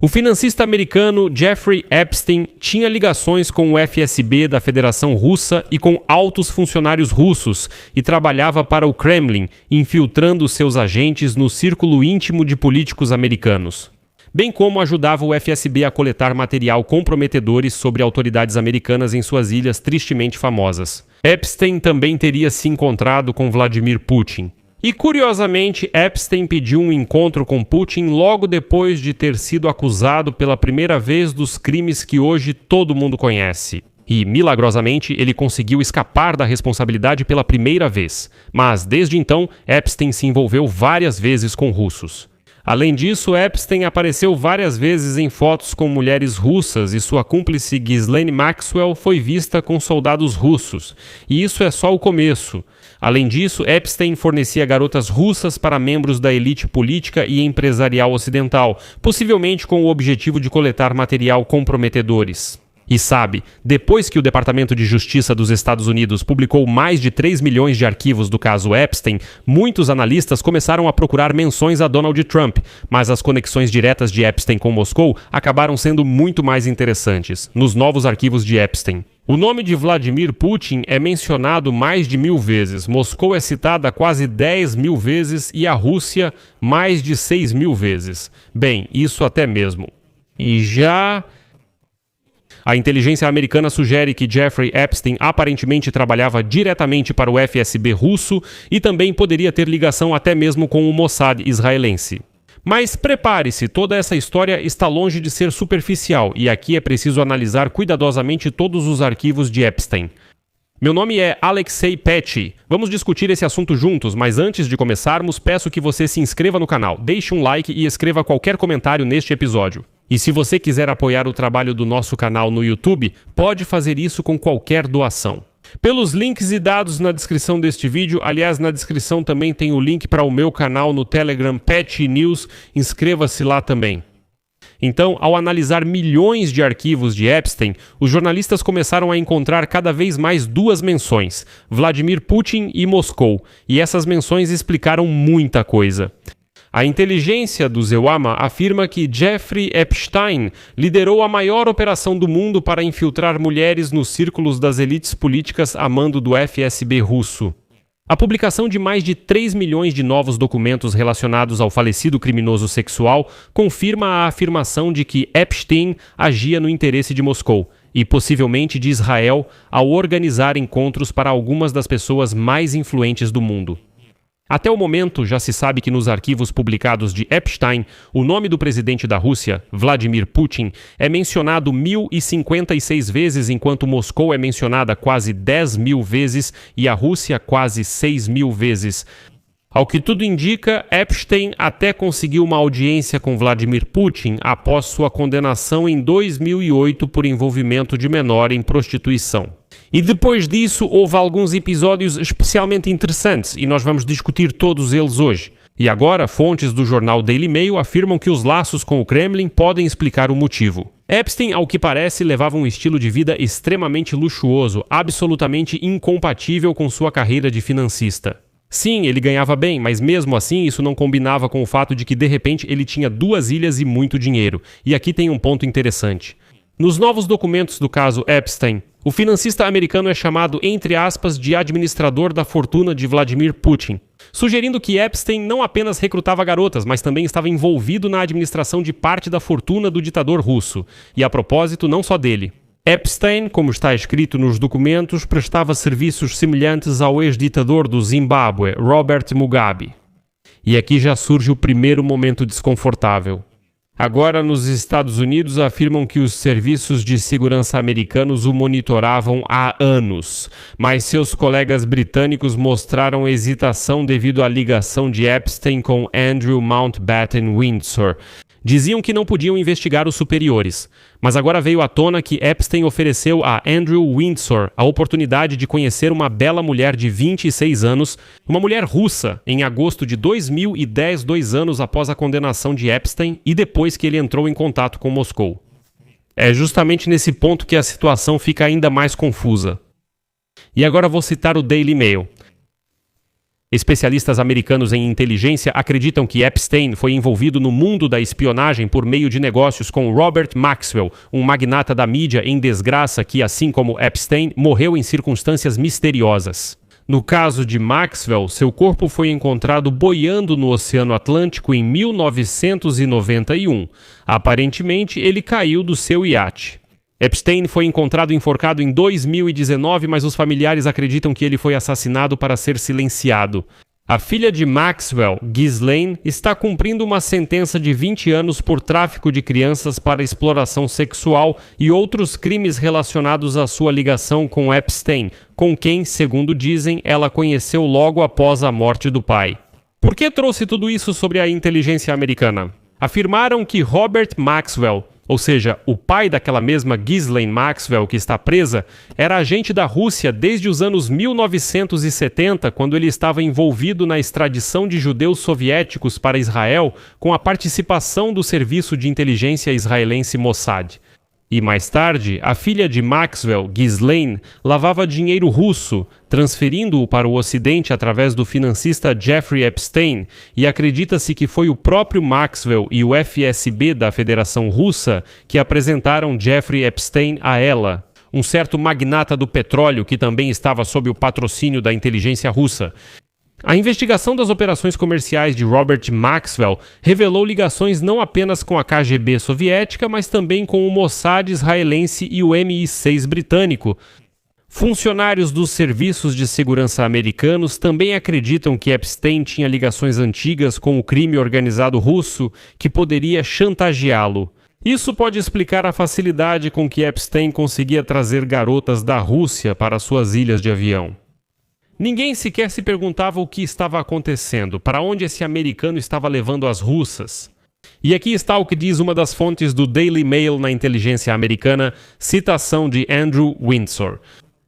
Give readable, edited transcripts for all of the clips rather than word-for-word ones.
O financista americano Jeffrey Epstein tinha ligações com o FSB da Federação Russa e com altos funcionários russos e trabalhava para o Kremlin, infiltrando seus agentes no círculo íntimo de políticos americanos. Bem como ajudava o FSB a coletar material comprometedores sobre autoridades americanas em suas ilhas tristemente famosas. Epstein também teria se encontrado com Vladimir Putin. E, curiosamente, Epstein pediu um encontro com Putin logo depois de ter sido acusado pela primeira vez dos crimes que hoje todo mundo conhece. E, milagrosamente, ele conseguiu escapar da responsabilidade pela primeira vez. Mas, desde então, Epstein se envolveu várias vezes com russos. Além disso, Epstein apareceu várias vezes em fotos com mulheres russas e sua cúmplice Ghislaine Maxwell foi vista com soldados russos. E isso é só o começo. Além disso, Epstein fornecia garotas russas para membros da elite política e empresarial ocidental, possivelmente com o objetivo de coletar material comprometedores. E sabe, depois que o Departamento de Justiça dos Estados Unidos publicou mais de 3 milhões de arquivos do caso Epstein, muitos analistas começaram a procurar menções a Donald Trump, mas as conexões diretas de Epstein com Moscou acabaram sendo muito mais interessantes, nos novos arquivos de Epstein. O nome de Vladimir Putin é mencionado mais de 1000 vezes, Moscou é citada quase 10.000 vezes e a Rússia mais de 6.000 vezes. Bem, isso até mesmo. E já... A inteligência americana sugere que Jeffrey Epstein aparentemente trabalhava diretamente para o FSB russo e também poderia ter ligação até mesmo com o Mossad israelense. Mas prepare-se, toda essa história está longe de ser superficial e aqui é preciso analisar cuidadosamente todos os arquivos de Epstein. Meu nome é Alexei Petty. Vamos discutir esse assunto juntos, mas antes de começarmos, peço que você se inscreva no canal, deixe um like e escreva qualquer comentário neste episódio. E se você quiser apoiar o trabalho do nosso canal no YouTube, pode fazer isso com qualquer doação. Pelos links e dados na descrição deste vídeo, aliás, na descrição também tem o link para o meu canal no Telegram Petty News, inscreva-se lá também. Então, ao analisar milhões de arquivos de Epstein, os jornalistas começaram a encontrar cada vez mais duas menções, Vladimir Putin e Moscou, e essas menções explicaram muita coisa. A inteligência do Zewama afirma que Jeffrey Epstein liderou a maior operação do mundo para infiltrar mulheres nos círculos das elites políticas a mando do FSB russo. A publicação de mais de 3 milhões de novos documentos relacionados ao falecido criminoso sexual confirma a afirmação de que Epstein agia no interesse de Moscou e possivelmente de Israel ao organizar encontros para algumas das pessoas mais influentes do mundo. Até o momento, já se sabe que nos arquivos publicados de Epstein, o nome do presidente da Rússia, Vladimir Putin, é mencionado 1.056 vezes, enquanto Moscou é mencionada quase 10.000 vezes e a Rússia quase 6.000 vezes. Ao que tudo indica, Epstein até conseguiu uma audiência com Vladimir Putin após sua condenação em 2008 por envolvimento de menor em prostituição. E depois disso houve alguns episódios especialmente interessantes e nós vamos discutir todos eles hoje. E agora, fontes do jornal Daily Mail afirmam que os laços com o Kremlin podem explicar o motivo. Epstein, ao que parece, levava um estilo de vida extremamente luxuoso, absolutamente incompatível com sua carreira de financista. Sim, ele ganhava bem, mas mesmo assim isso não combinava com o fato de que de repente ele tinha 2 ilhas e muito dinheiro. E aqui tem um ponto interessante. Nos novos documentos do caso Epstein, o financista americano é chamado, entre aspas, de administrador da fortuna de Vladimir Putin, sugerindo que Epstein não apenas recrutava garotas, mas também estava envolvido na administração de parte da fortuna do ditador russo. E a propósito, não só dele. Epstein, como está escrito nos documentos, prestava serviços semelhantes ao ex-ditador do Zimbábue, Robert Mugabe. E aqui já surge o primeiro momento desconfortável. Agora, nos Estados Unidos, afirmam que os serviços de segurança americanos o monitoravam há anos, mas seus colegas britânicos mostraram hesitação devido à ligação de Epstein com Andrew Mountbatten Windsor. Diziam que não podiam investigar os superiores, mas agora veio à tona que Epstein ofereceu a Andrew Windsor a oportunidade de conhecer uma bela mulher de 26 anos, uma mulher russa, em agosto de 2010, 2 anos após a condenação de Epstein e depois que ele entrou em contato com Moscou. É justamente nesse ponto que a situação fica ainda mais confusa. E agora vou citar o Daily Mail. Especialistas americanos em inteligência acreditam que Epstein foi envolvido no mundo da espionagem por meio de negócios com Robert Maxwell, um magnata da mídia em desgraça que, assim como Epstein, morreu em circunstâncias misteriosas. No caso de Maxwell, seu corpo foi encontrado boiando no Oceano Atlântico em 1991. Aparentemente, ele caiu do seu iate. Epstein foi encontrado enforcado em 2019, mas os familiares acreditam que ele foi assassinado para ser silenciado. A filha de Maxwell, Ghislaine, está cumprindo uma sentença de 20 anos por tráfico de crianças para exploração sexual e outros crimes relacionados à sua ligação com Epstein, com quem, segundo dizem, ela conheceu logo após a morte do pai. Por que trouxe tudo isso sobre a inteligência americana? Afirmaram que Robert Maxwell, ou seja, o pai daquela mesma Ghislaine Maxwell que está presa, era agente da Rússia desde os anos 1970, quando ele estava envolvido na extradição de judeus soviéticos para Israel com a participação do serviço de inteligência israelense Mossad. E mais tarde, a filha de Maxwell, Ghislaine, lavava dinheiro russo, transferindo-o para o Ocidente através do financista Jeffrey Epstein, e acredita-se que foi o próprio Maxwell e o FSB da Federação Russa que apresentaram Jeffrey Epstein a ela, um certo magnata do petróleo que também estava sob o patrocínio da inteligência russa. A investigação das operações comerciais de Robert Maxwell revelou ligações não apenas com a KGB soviética, mas também com o Mossad israelense e o MI6 britânico. Funcionários dos serviços de segurança americanos também acreditam que Epstein tinha ligações antigas com o crime organizado russo que poderia chantageá-lo. Isso pode explicar a facilidade com que Epstein conseguia trazer garotas da Rússia para suas ilhas de avião. Ninguém sequer se perguntava o que estava acontecendo, para onde esse americano estava levando as russas. E aqui está o que diz uma das fontes do Daily Mail na inteligência americana, citação de Andrew Windsor.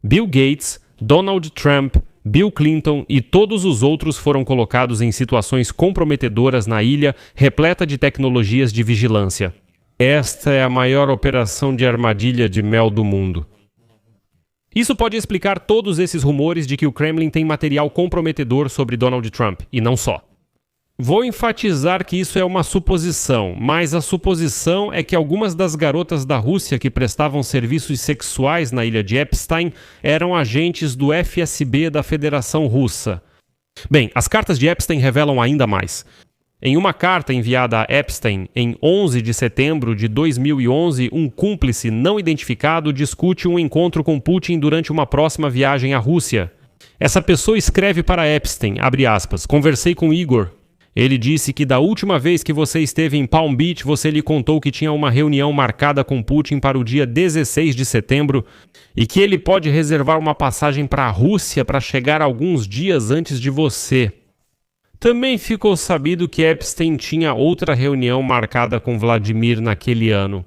Bill Gates, Donald Trump, Bill Clinton e todos os outros foram colocados em situações comprometedoras na ilha, repleta de tecnologias de vigilância. Esta é a maior operação de armadilha de mel do mundo. Isso pode explicar todos esses rumores de que o Kremlin tem material comprometedor sobre Donald Trump, e não só. Vou enfatizar que isso é uma suposição, mas a suposição é que algumas das garotas da Rússia que prestavam serviços sexuais na ilha de Epstein eram agentes do FSB da Federação Russa. Bem, as cartas de Epstein revelam ainda mais. Em uma carta enviada a Epstein em 11 de setembro de 2011, um cúmplice não identificado discute um encontro com Putin durante uma próxima viagem à Rússia. Essa pessoa escreve para Epstein, abre aspas, conversei com Igor. Ele disse que da última vez que você esteve em Palm Beach, você lhe contou que tinha uma reunião marcada com Putin para o dia 16 de setembro e que ele pode reservar uma passagem para a Rússia para chegar alguns dias antes de você. Também ficou sabido que Epstein tinha outra reunião marcada com Vladimir naquele ano.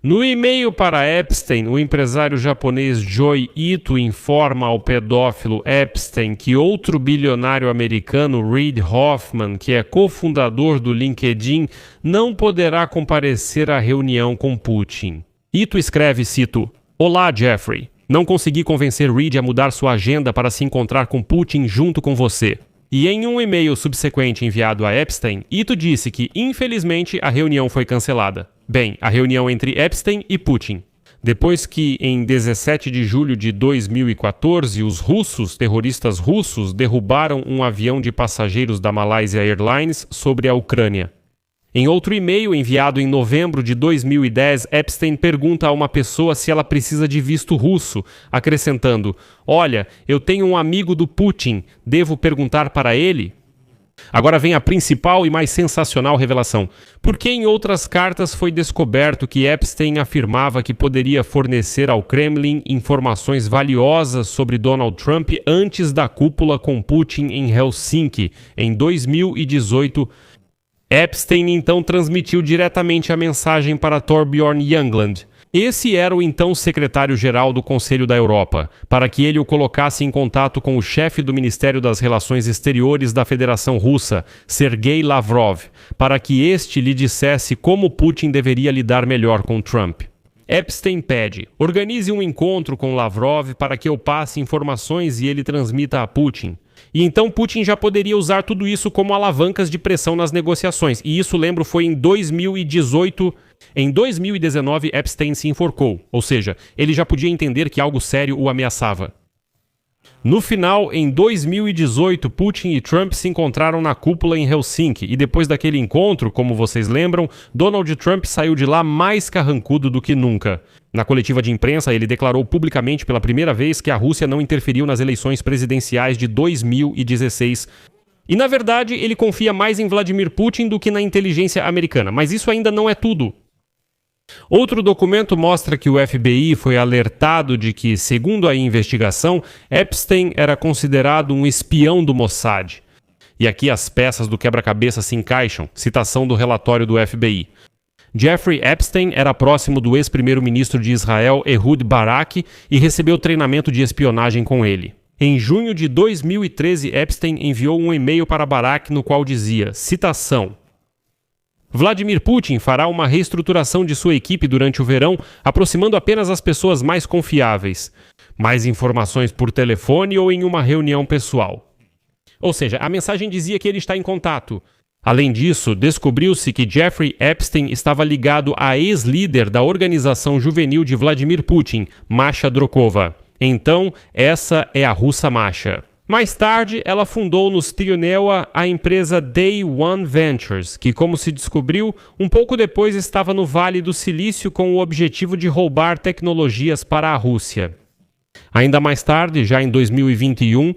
No e-mail para Epstein, o empresário japonês Joi Ito informa ao pedófilo Epstein que outro bilionário americano, Reid Hoffman, que é cofundador do LinkedIn, não poderá comparecer à reunião com Putin. Ito escreve, cito, Olá, Jeffrey. Não consegui convencer Reid a mudar sua agenda para se encontrar com Putin junto com você. E em um e-mail subsequente enviado a Epstein, Ito disse que, infelizmente, a reunião foi cancelada. Bem, a reunião entre Epstein e Putin. Depois que, em 17 de julho de 2014, os terroristas russos, derrubaram um avião de passageiros da Malaysia Airlines sobre a Ucrânia. Em outro e-mail enviado em novembro de 2010, Epstein pergunta a uma pessoa se ela precisa de visto russo, acrescentando, olha, eu tenho um amigo do Putin, devo perguntar para ele? Agora vem a principal e mais sensacional revelação. Porque em outras cartas foi descoberto que Epstein afirmava que poderia fornecer ao Kremlin informações valiosas sobre Donald Trump antes da cúpula com Putin em Helsinki, em 2018. Epstein então transmitiu diretamente a mensagem para Thorbjorn Jagland. Esse era o então secretário-geral do Conselho da Europa, para que ele o colocasse em contato com o chefe do Ministério das Relações Exteriores da Federação Russa, Sergei Lavrov, para que este lhe dissesse como Putin deveria lidar melhor com Trump. Epstein pede, organize um encontro com Lavrov para que eu passe informações e ele transmita a Putin. E então Putin já poderia usar tudo isso como alavancas de pressão nas negociações. E isso, lembro, foi em 2018. Em 2019, Epstein se enforcou, ou seja, ele já podia entender que algo sério o ameaçava. No final, em 2018, Putin e Trump se encontraram na cúpula em Helsinki, e depois daquele encontro, como vocês lembram, Donald Trump saiu de lá mais carrancudo do que nunca. Na coletiva de imprensa, ele declarou publicamente pela primeira vez que a Rússia não interferiu nas eleições presidenciais de 2016. E, na verdade, ele confia mais em Vladimir Putin do que na inteligência americana, mas isso ainda não é tudo. Outro documento mostra que o FBI foi alertado de que, segundo a investigação, Epstein era considerado um espião do Mossad. E aqui as peças do quebra-cabeça se encaixam, citação do relatório do FBI. Jeffrey Epstein era próximo do ex-primeiro-ministro de Israel, Ehud Barak, e recebeu treinamento de espionagem com ele. Em junho de 2013, Epstein enviou um e-mail para Barak no qual dizia, citação, Vladimir Putin fará uma reestruturação de sua equipe durante o verão, aproximando apenas as pessoas mais confiáveis. Mais informações por telefone ou em uma reunião pessoal. Ou seja, a mensagem dizia que ele está em contato. Além disso, descobriu-se que Jeffrey Epstein estava ligado à ex-líder da organização juvenil de Vladimir Putin, Masha Drokova. Então, essa é a russa Masha. Mais tarde, ela fundou no Stirnewa a empresa Day One Ventures, que, como se descobriu, um pouco depois estava no Vale do Silício com o objetivo de roubar tecnologias para a Rússia. Ainda mais tarde, já em 2021,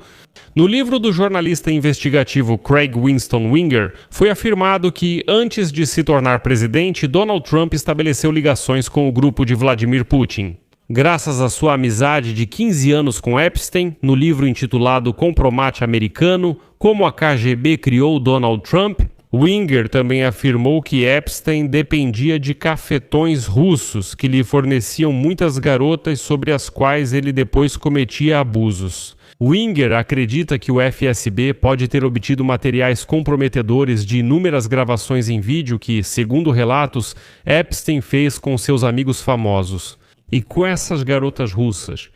no livro do jornalista investigativo Craig Winston Winger, foi afirmado que, antes de se tornar presidente, Donald Trump estabeleceu ligações com o grupo de Vladimir Putin. Graças à sua amizade de 15 anos com Epstein, no livro intitulado Compromate Americano, Como a KGB Criou Donald Trump, Winger também afirmou que Epstein dependia de cafetões russos que lhe forneciam muitas garotas sobre as quais ele depois cometia abusos. Winger acredita que o FSB pode ter obtido materiais comprometedores de inúmeras gravações em vídeo que, segundo relatos, Epstein fez com seus amigos famosos. E com essas garotas russas?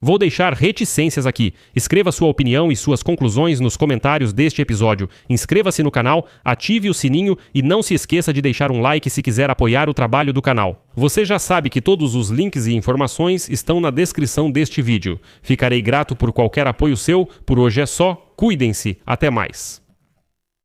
Vou deixar reticências aqui. Escreva sua opinião e suas conclusões nos comentários deste episódio. Inscreva-se no canal, ative o sininho e não se esqueça de deixar um like se quiser apoiar o trabalho do canal. Você já sabe que todos os links e informações estão na descrição deste vídeo. Ficarei grato por qualquer apoio seu. Por hoje é só. Cuidem-se. Até mais.